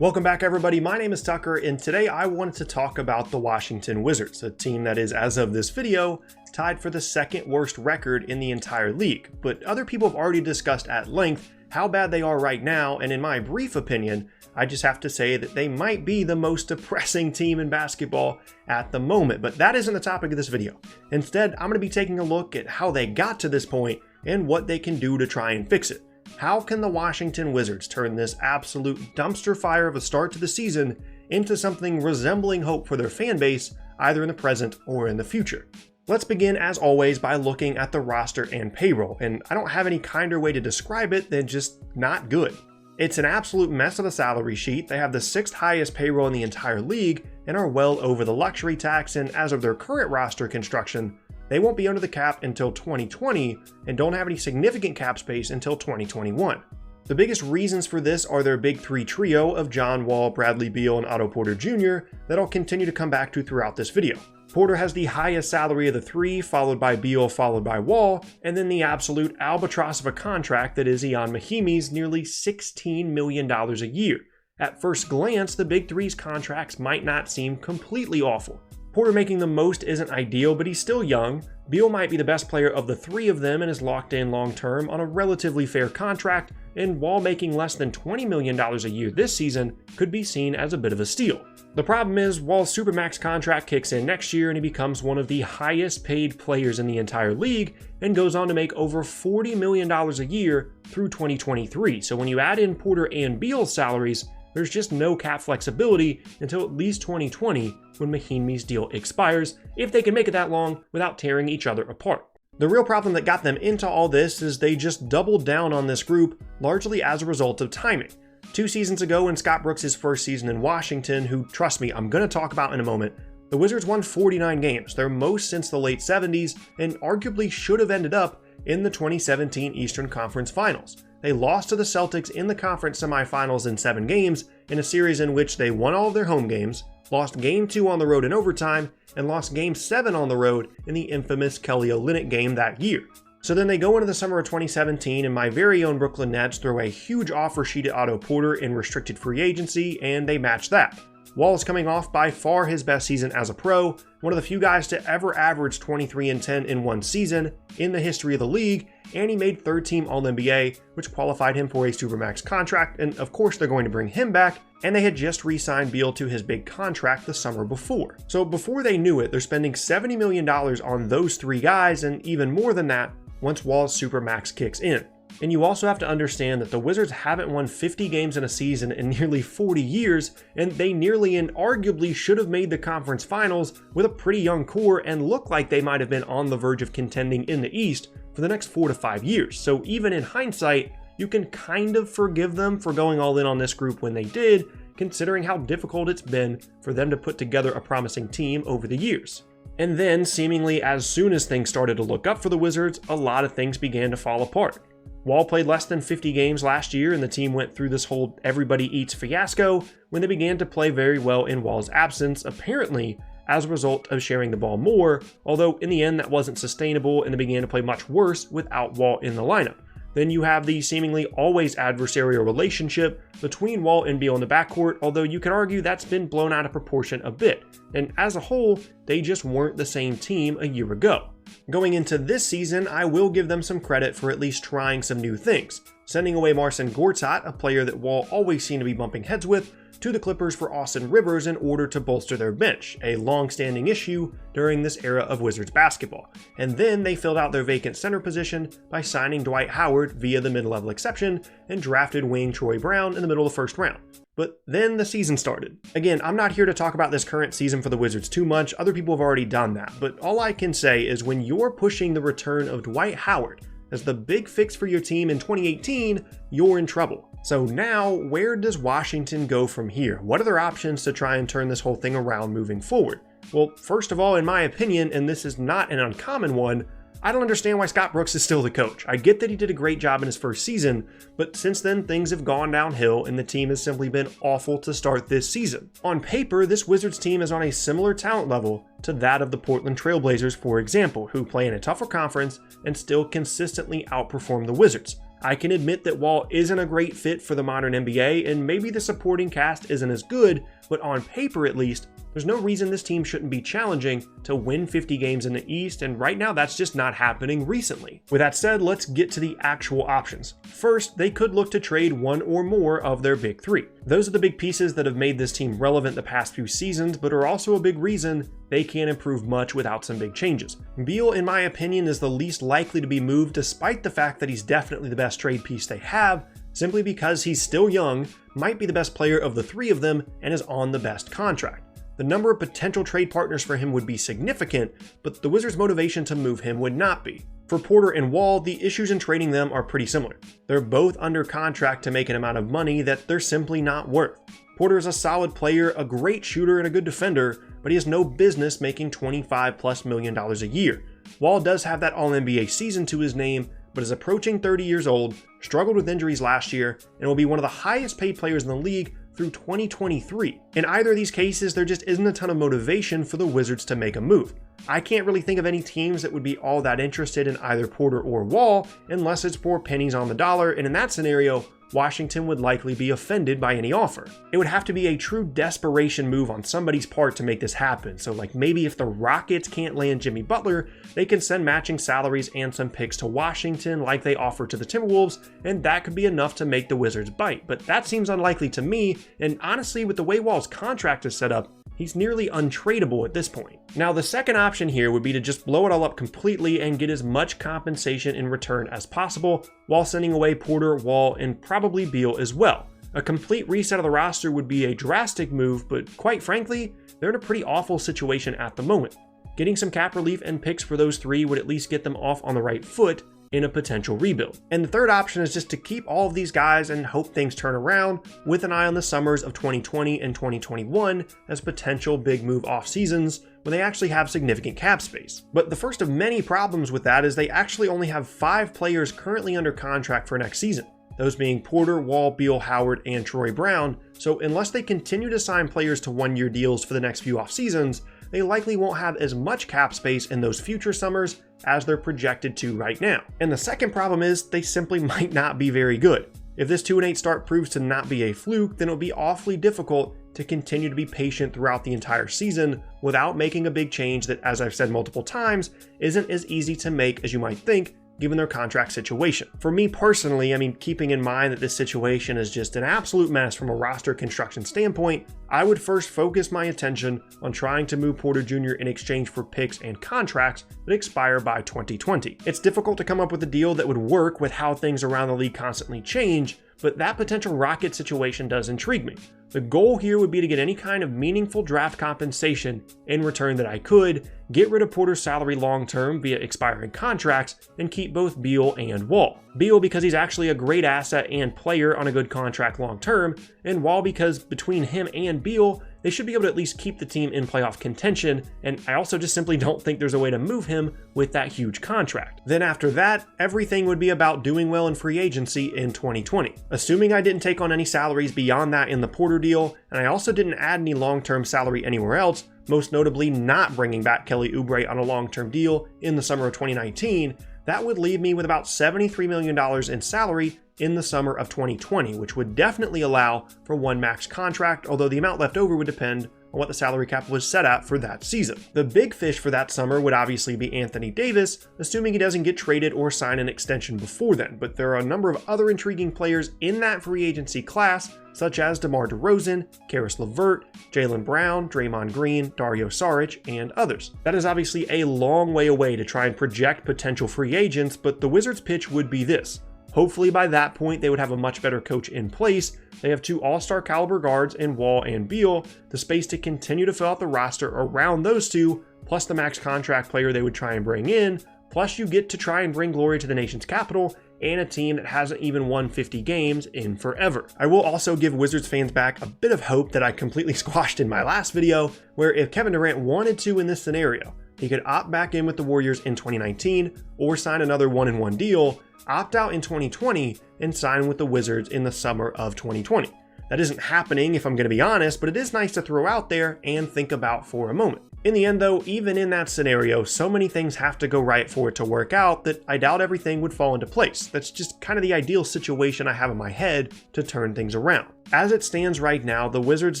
Welcome back, everybody. My name is Tucker, and today I wanted to talk about the Washington Wizards, a team that is, as of this video, tied for the second worst record in the entire league. But other people have already discussed at length how bad they are right now, and in my brief opinion, I just have to say that they might be the most depressing team in basketball at the moment. But that isn't the topic of this video. Instead, I'm going to be taking a look at how they got to this point and what they can do to try and fix it. How can the Washington Wizards turn this absolute dumpster fire of a start to the season into something resembling hope for their fan base, either in the present or in the future? Let's begin, as always, by looking at the roster and payroll, and I don't have any kinder way to describe it than just not good. It's an absolute mess of a salary sheet. They have the 6th highest payroll in the entire league and are well over the luxury tax, and as of their current roster construction, they won't be under the cap until 2020 and don't have any significant cap space until 2021. The biggest reasons for this are their big three trio of John Wall, Bradley Beal, and Otto Porter Jr. that I'll continue to come back to throughout this video. Porter has the highest salary of the three, followed by Beal, followed by Wall, and then the absolute albatross of a contract that is Ian Mahinmi's nearly $16 million a year. At first glance, the big three's contracts might not seem completely awful. Porter making the most isn't ideal, but he's still young. Beal might be the best player of the three of them and is locked in long-term on a relatively fair contract, and Wall making less than $20 million a year this season could be seen as a bit of a steal. The problem is Wall's Supermax contract kicks in next year and he becomes one of the highest paid players in the entire league and goes on to make over $40 million a year through 2023. So when you add in Porter and Beal's salaries, there's just no cap flexibility until at least 2020 when Mahinmi's deal expires, if they can make it that long without tearing each other apart. The real problem that got them into all this is they just doubled down on this group largely as a result of timing. 2 seasons ago in Scott Brooks' first season in Washington, who, trust me, I'm going to talk about in a moment, the Wizards won 49 games, their most since the late 70s, and arguably should have ended up in the 2017 Eastern Conference Finals. They lost to the Celtics in the conference semifinals in 7 games in a series in which they won all of their home games, lost Game 2 on the road in overtime, and lost Game 7 on the road in the infamous Kelly Olynyk game that year. So then they go into the summer of 2017 and my very own Brooklyn Nets throw a huge offer sheet at Otto Porter in restricted free agency, and they match that. Wall is coming off by far his best season as a pro, one of the few guys to ever average 23 and 10 in one season in the history of the league, and he made 3rd team All-NBA, which qualified him for a Supermax contract, and of course they're going to bring him back, and they had just re-signed Beal to his big contract the summer before. So before they knew it, they're spending $70 million on those 3 guys, and even more than that once Wall's Supermax kicks in. And you also have to understand that the Wizards haven't won 50 games in a season in nearly 40 years, and they nearly and arguably should have made the conference finals with a pretty young core and look like they might have been on the verge of contending in the East for the next 4 to 5 years. So even in hindsight, you can kind of forgive them for going all in on this group when they did, considering how difficult it's been for them to put together a promising team over the years. And then, seemingly as soon as things started to look up for the Wizards, a lot of things began to fall apart. Wall played less than 50 games last year, and the team went through this whole everybody eats fiasco when they began to play very well in Wall's absence, apparently as a result of sharing the ball more, although in the end that wasn't sustainable and they began to play much worse without Wall in the lineup. Then you have the seemingly always adversarial relationship between Wall and Beal in the backcourt, although you could argue that's been blown out of proportion a bit. And as a whole, they just weren't the same team a year ago. Going into this season, I will give them some credit for at least trying some new things. Sending away Marcin Gortat, a player that Wall always seemed to be bumping heads with, to the Clippers for Austin Rivers in order to bolster their bench, a long-standing issue during this era of Wizards basketball. And then they filled out their vacant center position by signing Dwight Howard via the mid-level exception and drafted wing Troy Brown in the middle of the first round. But then the season started. Again, I'm not here to talk about this current season for the Wizards too much, other people have already done that, but all I can say is when you're pushing the return of Dwight Howard as the big fix for your team in 2018, you're in trouble. So now, where does Washington go from here? What are their options to try and turn this whole thing around moving forward? Well, first of all, in my opinion, and this is not an uncommon one, I don't understand why Scott Brooks is still the coach. I get that he did a great job in his first season, but since then things have gone downhill and the team has simply been awful to start this season. On paper, this Wizards team is on a similar talent level to that of the Portland Trail Blazers, for example, who play in a tougher conference and still consistently outperform the Wizards. I can admit that Wall isn't a great fit for the modern NBA, and maybe the supporting cast isn't as good, but on paper at least, there's no reason this team shouldn't be challenging to win 50 games in the East, and right now that's just not happening recently. With that said, let's get to the actual options. First, they could look to trade one or more of their big three. Those are the big pieces that have made this team relevant the past few seasons, but are also a big reason they can't improve much without some big changes. Beal, in my opinion, is the least likely to be moved, despite the fact that he's definitely the best trade piece they have, simply because he's still young, might be the best player of the three of them, and is on the best contract. The number of potential trade partners for him would be significant, but the Wizards' motivation to move him would not be. For Porter and Wall, the issues in trading them are pretty similar. They're both under contract to make an amount of money that they're simply not worth. Porter is a solid player, a great shooter, and a good defender, but he has no business making $25+ million a year. Wall does have that All-NBA season to his name, but is approaching 30 years old, struggled with injuries last year, and will be one of the highest paid players in the league through 2023. In either of these cases, there just isn't a ton of motivation for the Wizards to make a move. I can't really think of any teams that would be all that interested in either Porter or Wall unless it's for pennies on the dollar, and in that scenario, Washington would likely be offended by any offer. It would have to be a true desperation move on somebody's part to make this happen, so like maybe if the Rockets can't land Jimmy Butler, they can send matching salaries and some picks to Washington like they offered to the Timberwolves, and that could be enough to make the Wizards bite, but that seems unlikely to me, and honestly with the way Wall's contract is set up, he's nearly untradeable at this point. Now, the second option here would be to just blow it all up completely and get as much compensation in return as possible, while sending away Porter, Wall, and probably Beal as well. A complete reset of the roster would be a drastic move, but quite frankly, they're in a pretty awful situation at the moment. Getting some cap relief and picks for those three would at least get them off on the right foot in a potential rebuild. And the third option is just to keep all of these guys and hope things turn around, with an eye on the summers of 2020 and 2021 as potential big move off seasons when they actually have significant cap space. But the first of many problems with that is they actually only have 5 players currently under contract for next season, those being Porter, Wall, Beal, Howard, and Troy Brown. So unless they continue to sign players to one-year deals for the next few off seasons, they likely won't have as much cap space in those future summers as they're projected to right now. And the second problem is they simply might not be very good. If this 2-8 start proves to not be a fluke, then it'll be awfully difficult to continue to be patient throughout the entire season without making a big change that, as I've said multiple times, isn't as easy to make as you might think, given their contract situation. For me personally, I mean, keeping in mind that this situation is just an absolute mess from a roster construction standpoint, I would first focus my attention on trying to move Porter Jr. in exchange for picks and contracts that expire by 2020. It's difficult to come up with a deal that would work with how things around the league constantly change, but that potential Rocket situation does intrigue me. The goal here would be to get any kind of meaningful draft compensation in return that I could, get rid of Porter's salary long-term via expiring contracts, and keep both Beal and Wall. Beal because he's actually a great asset and player on a good contract long-term, and Wall because between him and Beal, they should be able to at least keep the team in playoff contention, and I also just simply don't think there's a way to move him with that huge contract. Then after that, everything would be about doing well in free agency in 2020. Assuming I didn't take on any salaries beyond that in the Porter deal, and I also didn't add any long-term salary anywhere else, most notably not bringing back Kelly Oubre on a long-term deal in the summer of 2019, that would leave me with about $73 million in salary in the summer of 2020, which would definitely allow for one max contract, although the amount left over would depend on what the salary cap was set at for that season. The big fish for that summer would obviously be Anthony Davis, assuming he doesn't get traded or sign an extension before then, but there are a number of other intriguing players in that free agency class, such as DeMar DeRozan, Karis LeVert, Jaylen Brown, Draymond Green, Dario Saric, and others. That is obviously a long way away to try and project potential free agents, but the Wizards' pitch would be this. Hopefully by that point they would have a much better coach in place. They have 2 all-star caliber guards in Wall and Beal, the space to continue to fill out the roster around those two, plus the max contract player they would try and bring in, plus you get to try and bring glory to the nation's capital, and a team that hasn't even won 50 games in forever. I will also give Wizards fans back a bit of hope that I completely squashed in my last video, where if Kevin Durant wanted to in this scenario, he could opt back in with the Warriors in 2019 or sign another 1-and-1 deal, opt out in 2020, and sign with the Wizards in the summer of 2020. That isn't happening if I'm going to be honest, but it is nice to throw out there and think about for a moment. In the end though, even in that scenario, so many things have to go right for it to work out that I doubt everything would fall into place. That's just kind of the ideal situation I have in my head to turn things around. As it stands right now, the Wizards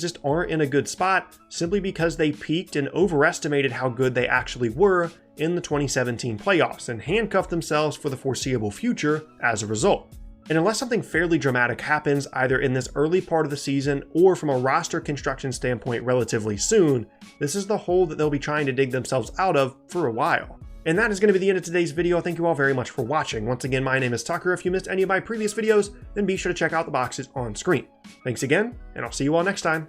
just aren't in a good spot simply because they peaked and overestimated how good they actually were in the 2017 playoffs and handcuffed themselves for the foreseeable future as a result. And unless something fairly dramatic happens either in this early part of the season or from a roster construction standpoint relatively soon, this is the hole that they'll be trying to dig themselves out of for a while. And that is going to be the end of today's video. Thank you all very much for watching. Once again, my name is Tucker. If you missed any of my previous videos, then be sure to check out the boxes on screen. Thanks again, and I'll see you all next time.